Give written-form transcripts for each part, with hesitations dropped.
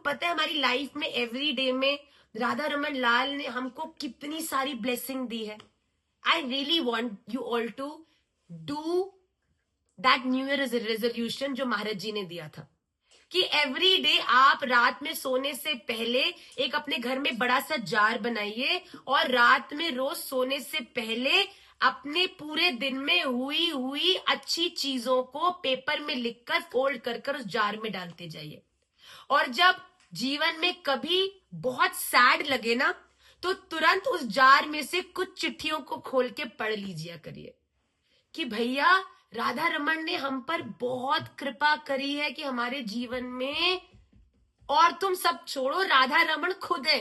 पता है हमारी लाइफ में एवरी डे में राधा रमन लाल ने हमको कितनी सारी ब्लेसिंग दी है. I really want you all to do that new year resolution जो महाराज जी ने दिया था कि एवरी डे आप रात में सोने से पहले एक अपने घर में बड़ा सा जार बनाइए और रात में रोज सोने से पहले अपने पूरे दिन में हुई अच्छी चीजों को पेपर में लिखकर फोल्ड कर उस जार में डालते जाइए. और जब जीवन में कभी बहुत सैड लगे ना तो तुरंत उस जार में से कुछ चिट्ठियों को खोल के पढ़ लीजिए करिए कि भैया राधा रमन ने हम पर बहुत कृपा करी है कि हमारे जीवन में, और तुम सब छोड़ो राधा रमन खुद है,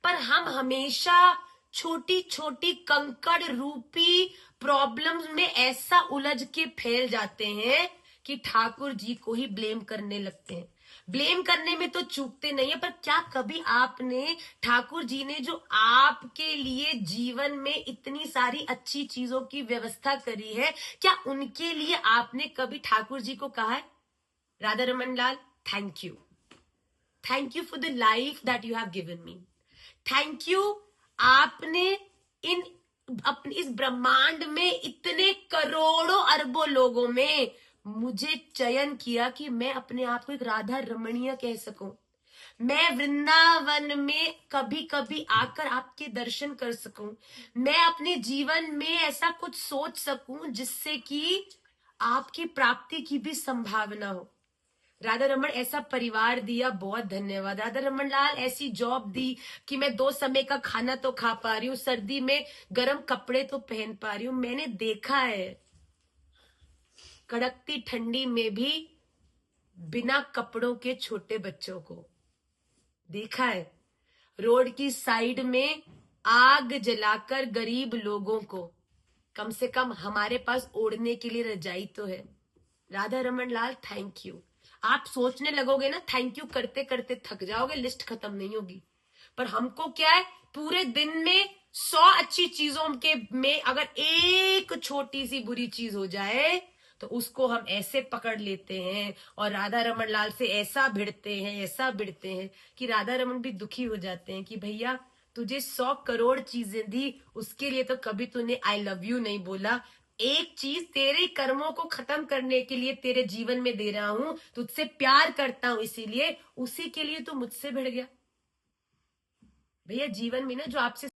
पर हम हमेशा छोटी छोटी कंकड़ रूपी प्रॉब्लम्स में ऐसा उलझ के फैल जाते हैं कि ठाकुर जी को ही ब्लेम करने लगते हैं. ब्लेम करने में तो चूकते नहीं है, पर क्या कभी आपने ठाकुर जी ने जो आपके लिए जीवन में इतनी सारी अच्छी चीजों की व्यवस्था करी है, क्या उनके लिए आपने कभी ठाकुर जी को कहा है Radha Raman Lal thank you for the life that you have given me, thank you आपने इस ब्रह्मांड में इतने करोड़ों अरबों लोगों में मुझे चयन किया कि मैं अपने आप को एक राधा रमणीय कह सकूं, मैं वृंदावन में कभी कभी आकर आपके दर्शन कर सकूं, मैं अपने जीवन में ऐसा कुछ सोच सकूं जिससे कि आपकी प्राप्ति की भी संभावना हो. राधा रमन ऐसा परिवार दिया, बहुत धन्यवाद. राधा रमन लाल ऐसी जॉब दी कि मैं 2 समय का खाना तो खा पा रही हूँ, सर्दी में गर्म कपड़े तो पहन पा रही हूँ. मैंने देखा है कड़कती ठंडी में भी बिना कपड़ों के छोटे बच्चों को, देखा है रोड की साइड में आग जलाकर गरीब लोगों को, कम से कम हमारे पास ओढ़ने के लिए रजाई तो है. Radha Raman Lal thank you. आप सोचने लगोगे ना थैंक यू करते करते थक जाओगे, लिस्ट खत्म नहीं होगी. पर हमको क्या है, पूरे दिन में 100 अच्छी चीजों के में अगर एक छोटी सी बुरी चीज हो जाए तो उसको हम ऐसे पकड़ लेते हैं और राधा रमन लाल से ऐसा भिड़ते हैं कि राधा रमन भी दुखी हो जाते हैं कि भैया तुझे 100 करोड़ चीजें दी, उसके लिए तो कभी तूने आई लव यू नहीं बोला. एक चीज तेरे कर्मों को खत्म करने के लिए तेरे जीवन में दे रहा हूं, तुझसे प्यार करता हूं, इसीलिए उसी के लिए तू मुझसे भिड़ गया. भैया जीवन में ना जो आपसे